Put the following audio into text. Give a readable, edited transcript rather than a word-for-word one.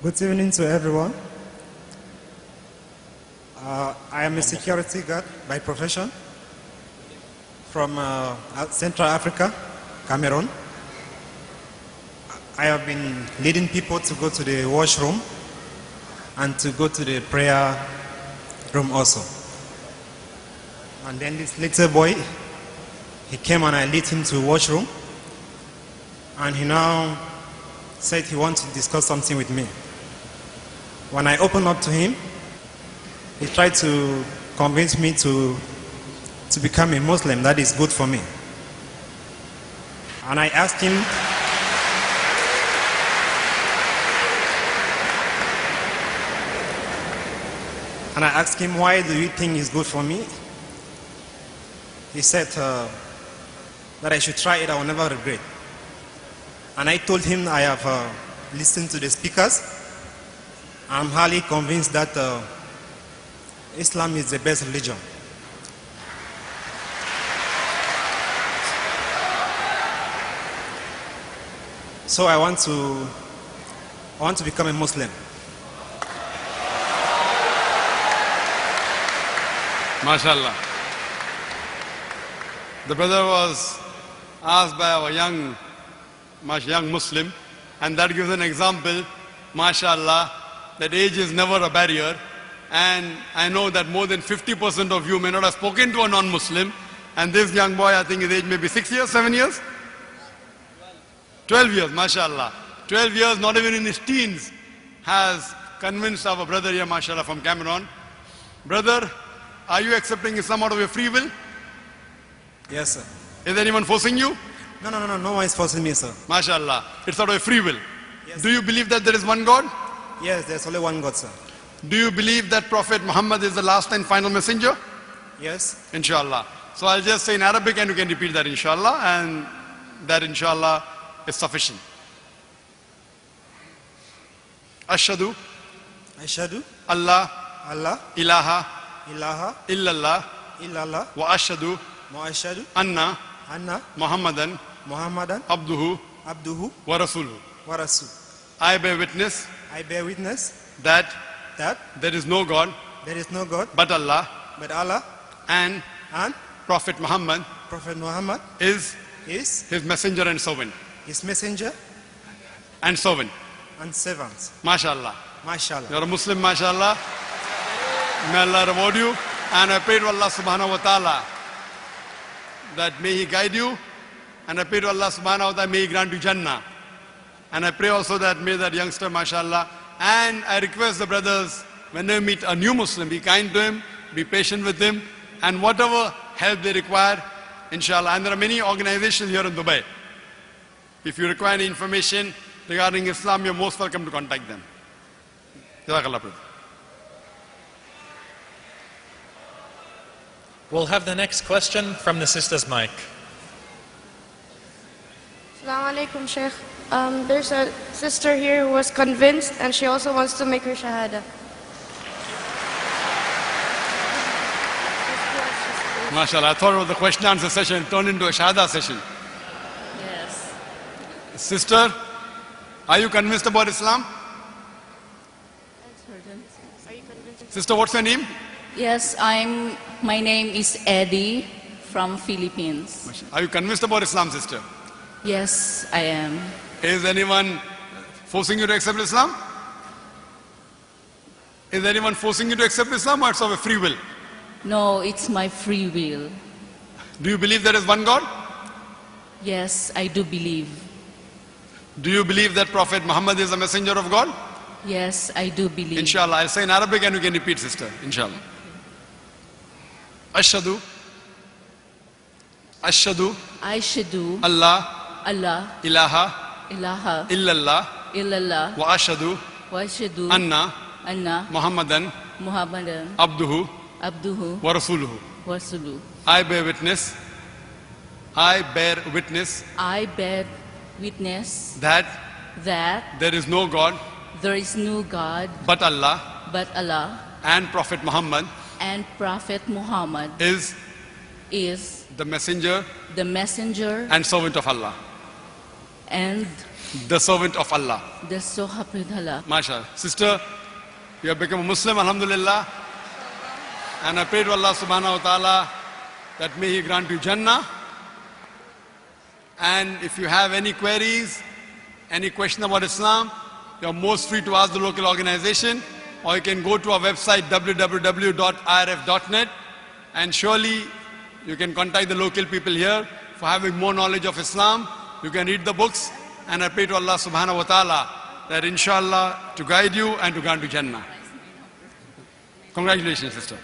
Good evening to everyone. I am a security guard by profession from Central Africa, Cameroon. I have been leading people to go to the washroom and to go to the prayer room also. And then this little boy, he came and I led him to the washroom, and he now said he wants to discuss something with me. When I opened up to him, he tried to convince me to become a Muslim. That is good for me. And I asked him, why do you think it's good for me? He said that I should try it, I will never regret. And I told him I have listened to the speakers. I'm highly convinced that Islam is the best religion. So I want to become a Muslim. MashaAllah. The brother was asked by our young Muslim, and that gives an example, MashaAllah, that age is never a barrier. And I know that more than 50% of you may not have spoken to a non-Muslim, and this young boy, I think his age may be 6 years, 7 years? 12 years, MashaAllah. 12 years, not even in his teens, has convinced our brother here, MashaAllah, from Cameroon. Brother, are you accepting Islam out of your free will? Yes, sir. Is anyone forcing you? No one is forcing me, sir. MashaAllah. It's out of your free will. Yes. Do you believe that there is one God? Yes, there's only one God, sir. Do you believe that Prophet Muhammad is the last and final messenger? Yes. Inshallah. So I'll just say in Arabic and you can repeat that inshallah, and that inshallah is sufficient. Ashhadu Allah ilaha illallah wa ashhadu anna Muhammadan abduhu wa rasuluhu. I bear witness that there is no God but Allah, and Prophet Muhammad is his messenger and servant. And servant. MashaAllah. You're a Muslim, MashaAllah. May Allah reward you. And I pray to Allah subhanahu wa ta'ala that may He guide you. And I pray to Allah subhanahu wa ta'ala, may He grant you Jannah. And I pray also that may that youngster, MashaAllah. And I request the brothers, when they meet a new Muslim, be kind to him, be patient with him, and whatever help they require, inshallah. And there are many organizations here in Dubai. If you require any information regarding Islam, you're most welcome to contact them. Jazakallah, brother. We'll have the next question from the sister's mic. Assalamu alaikum, Sheikh. There's a sister here who was convinced and she also wants to make her shahada. MashaAllah, I thought it was the question answer session turned into a shahada session. Yes. Sister, are you convinced about Islam? Are you convinced? Sister, what's your name? Yes, my name is Eddie from Philippines. Are you convinced about Islam, sister? Yes, I am. Is anyone forcing you to accept Islam? Is anyone forcing you to accept Islam, or it's of a free will? No, it's my free will. Do you believe there is one God? Yes, I do believe. Do you believe that Prophet Muhammad is a messenger of God? Yes, I do believe. Inshallah, I'll say in Arabic and you can repeat, sister. Inshallah. Ashhadu Allah ilaha illallah wa ashhadu anna Muhammadan abduhu wa rasuluhu. I bear witness that there is no God but Allah, and Prophet Muhammad is is the messenger the messenger and servant of Allah. and the servant of Allah. The Sohapidhala. MashaAllah. Sister, you have become a Muslim, alhamdulillah. And I pray to Allah subhanahu wa ta'ala that may He grant you Jannah. And if you have any queries, any question about Islam, you are most free to ask the local organization, or you can go to our website www.irf.net, and surely you can contact the local people here for having more knowledge of Islam. You can read the books, and I pray to Allah subhanahu wa ta'ala that inshallah to guide you and to grant you Jannah. Congratulations, sister.